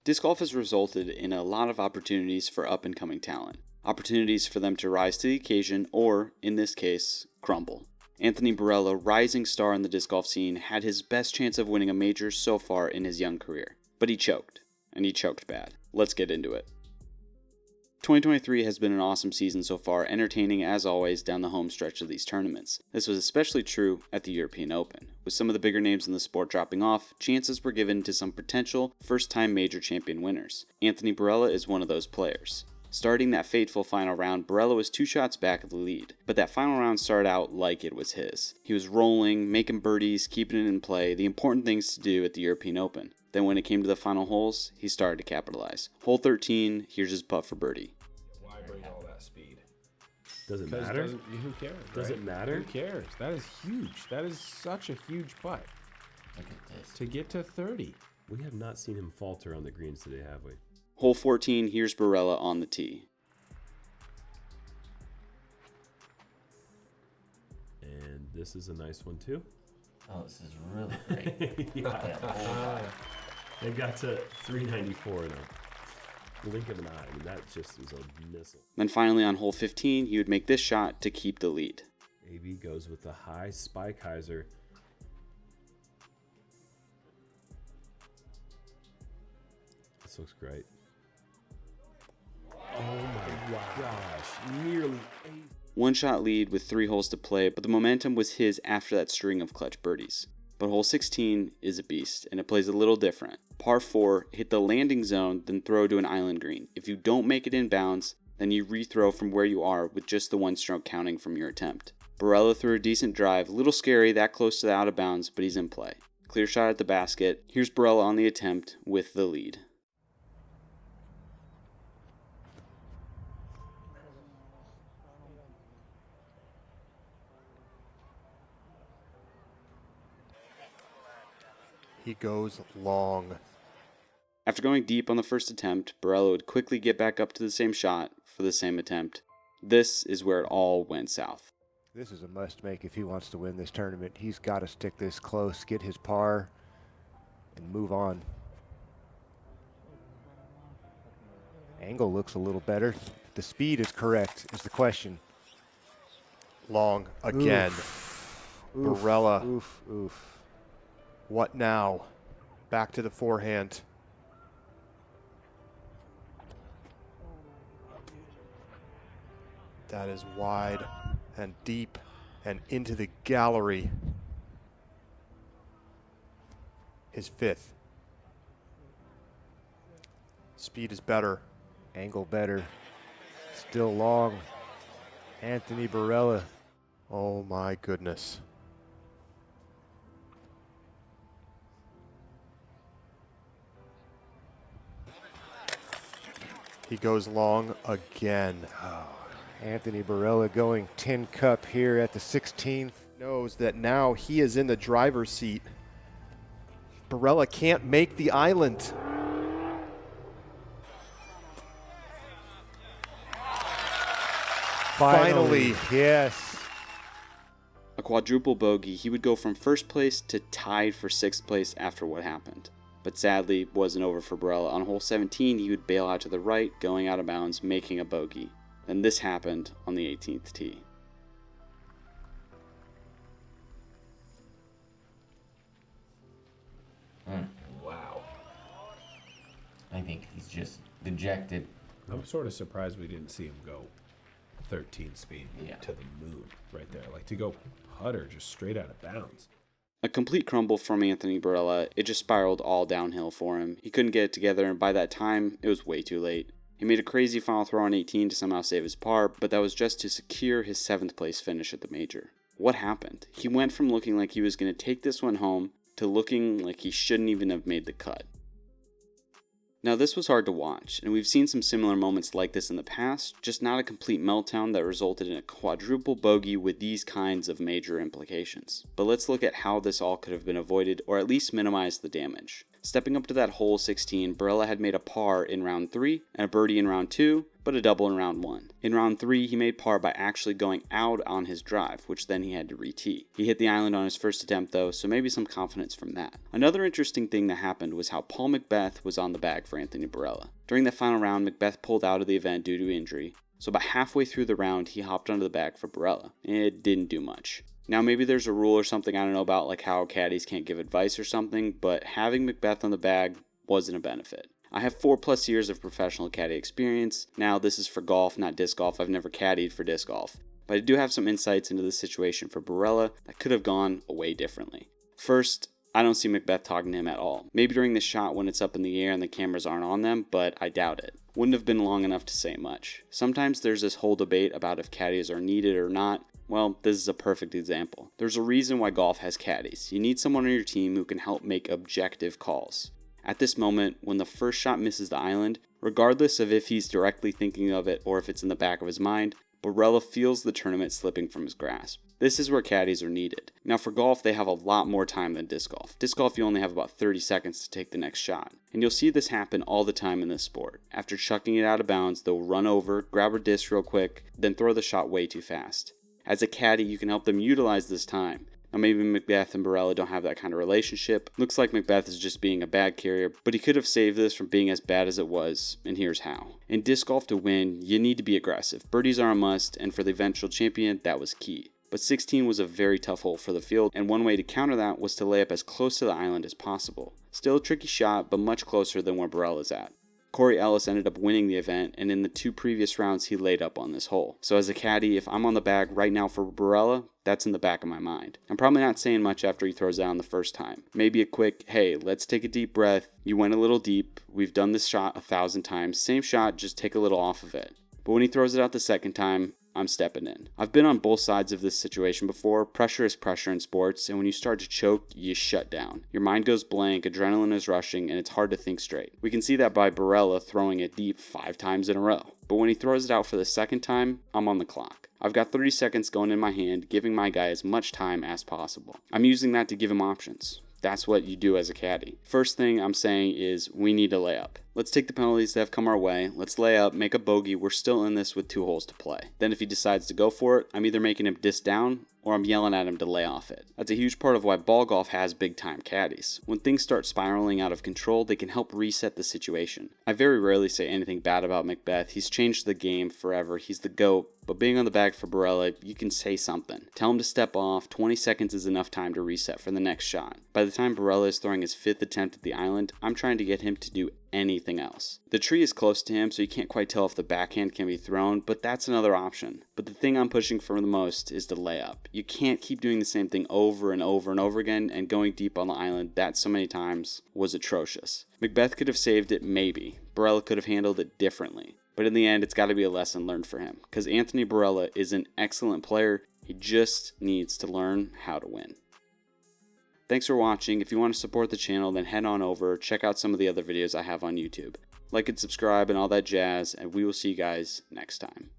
Disc golf has resulted in a lot of opportunities for up-and-coming talent. Opportunities for them to rise to the occasion or, in this case, crumble. Anthony Barela, rising star in the disc golf scene, had his best chance of winning a major so far in his young career. But he choked, and he choked bad. Let's get into it. 2023 has been an awesome season so far, entertaining as always down the home stretch of these tournaments. This was especially true at the European Open. With some of the bigger names in the sport dropping off, chances were given to some potential first-time major champion winners. Anthony Barela is one of those players. Starting that fateful final round, Barela was 2 shots back of the lead, but that final round started out like it was his. He was rolling, making birdies, keeping it in play, the important things to do at the European Open. Then when it came to the final holes, he started to capitalize. Hole 13, here's his putt for birdie. Why bring all that speed? Does it matter? Who cares? Does right? it matter? Who cares? That is huge. That is such a huge putt. Look at this. To get to 30. We have not seen him falter on the greens today, have we? Hole 14, here's Barela on the tee. And this is a nice one too. Oh, this is really great. Yeah. They got to 394 in a blink of an eye. I mean, that just is a missile. Then finally on hole 15, he would make this shot to keep the lead. AB goes with the high spike hyzer. This looks great. Oh my gosh, nearly 8. One shot lead with 3 holes to play, but the momentum was his after that string of clutch birdies. But hole 16 is a beast, and it plays a little different. Par 4, hit the landing zone, then throw to an island green. If you don't make it in bounds, then you rethrow from where you are with just the 1 stroke counting from your attempt. Barela threw a decent drive, a little scary that close to the out of bounds, but he's in play. Clear shot at the basket. Here's Barela on the attempt with the lead. He goes long. After going deep on the first attempt, Barela would quickly get back up to the same shot for the same attempt. This is where it all went south. This is a must-make if he wants to win this tournament. He's got to stick this close, get his par, and move on. Angle looks a little better. The speed is correct, is the question. Long again. Barela. Oof, oof. What now? Back to the forehand. That is wide and deep and into the gallery. His 5th. Speed is better. Angle better. Still long. Anthony Barela. Oh my goodness. He goes long again. Anthony Barela going 10 cup here at the 16th. Knows that now he is in the driver's seat. Barela can't make the island. Finally. Yes. A quadruple bogey, he would go from first place to tied for 6th place after what happened. But sadly, wasn't over for Barela. On hole 17, he would bail out to the right, going out of bounds, making a bogey. Then this happened on the 18th tee. Wow. I think he's just dejected. I'm sort of surprised we didn't see him go 13 speed Yeah. to the moon right there. Like to go putter just straight out of bounds. A complete crumble from Anthony Barela. It just spiraled all downhill for him. He couldn't get it together, and by that time, it was way too late. He made a crazy final throw on 18 to somehow save his par, but that was just to secure his 7th place finish at the major. What happened? He went from looking like he was going to take this one home to looking like he shouldn't even have made the cut. Now this was hard to watch, and we've seen some similar moments like this in the past, just not a complete meltdown that resulted in a quadruple bogey with these kinds of major implications. But let's look at how this all could have been avoided, or at least minimize the damage. Stepping up to that hole 16, Barela had made a par in round 3 and a birdie in round 2, but a double in round 1. In round 3, he made par by actually going out on his drive, which then he had to re-tee. He hit the island on his first attempt though, so maybe some confidence from that. Another interesting thing that happened was how Paul McBeth was on the bag for Anthony Barela. During the final round, McBeth pulled out of the event due to injury, so about halfway through the round, he hopped onto the bag for Barela. It didn't do much. Now maybe there's a rule or something I don't know about, like how caddies can't give advice or something, but having McBeth on the bag wasn't a benefit. I have 4+ years of professional caddy experience. Now this is for golf, not disc golf. I've never caddied for disc golf. But I do have some insights into the situation for Barela that could have gone way differently. First, I don't see McBeth talking to him at all. Maybe during the shot when it's up in the air and the cameras aren't on them, but I doubt it. Wouldn't have been long enough to say much. Sometimes there's this whole debate about if caddies are needed or not. Well, this is a perfect example. There's a reason why golf has caddies. You need someone on your team who can help make objective calls. At this moment, when the first shot misses the island, regardless of if he's directly thinking of it or if it's in the back of his mind, Barela feels the tournament slipping from his grasp. This is where caddies are needed. Now for golf, they have a lot more time than disc golf. Disc golf, you only have about 30 seconds to take the next shot. And you'll see this happen all the time in this sport. After chucking it out of bounds, they'll run over, grab a disc real quick, then throw the shot way too fast. As a caddy, you can help them utilize this time. Now maybe McBeth and Barela don't have that kind of relationship. Looks like McBeth is just being a bag carrier, but he could have saved this from being as bad as it was, and here's how. In disc golf to win, you need to be aggressive. Birdies are a must, and for the eventual champion, that was key. But 16 was a very tough hole for the field, and one way to counter that was to lay up as close to the island as possible. Still a tricky shot, but much closer than where Barela's at. Corey Ellis ended up winning the event, and in the 2 previous rounds, he laid up on this hole. So as a caddy, if I'm on the bag right now for Barela, that's in the back of my mind. I'm probably not saying much after he throws it on the first time. Maybe a quick, hey, let's take a deep breath. You went a little deep. We've done this shot 1,000 times. Same shot, just take a little off of it. But when he throws it out the second time, I'm stepping in. I've been on both sides of this situation before. Pressure is pressure in sports, and when you start to choke, you shut down. Your mind goes blank, adrenaline is rushing, and it's hard to think straight. We can see that by Barela throwing it deep 5 times in a row. But when he throws it out for the second time, I'm on the clock. I've got 30 seconds going in my hand, giving my guy as much time as possible. I'm using that to give him options. That's what you do as a caddy. First thing I'm saying is we need to lay up. Let's take the penalties that have come our way. Let's lay up, make a bogey. We're still in this with 2 holes to play. Then if he decides to go for it, I'm either making him disc down or I'm yelling at him to lay off it. That's a huge part of why ball golf has big time caddies. When things start spiraling out of control, they can help reset the situation. I very rarely say anything bad about McBeth. He's changed the game forever. He's the GOAT. But being on the bag for Barela, you can say something. Tell him to step off. 20 seconds is enough time to reset for the next shot. By the time Barela is throwing his 5th attempt at the island, I'm trying to get him to do anything else. The tree is close to him, so you can't quite tell if the backhand can be thrown, but that's another option. But the thing I'm pushing for the most is the layup. You can't keep doing the same thing over and over and over again, and going deep on the island that so many times was atrocious. McBeth could have saved it, maybe. Barela could have handled it differently. But in the end, it's got to be a lesson learned for him, because Anthony Barela is an excellent player. He just needs to learn how to win. Thanks for watching. If you want to support the channel, then head on over, check out some of the other videos I have on YouTube. Like and subscribe and all that jazz, and we will see you guys next time.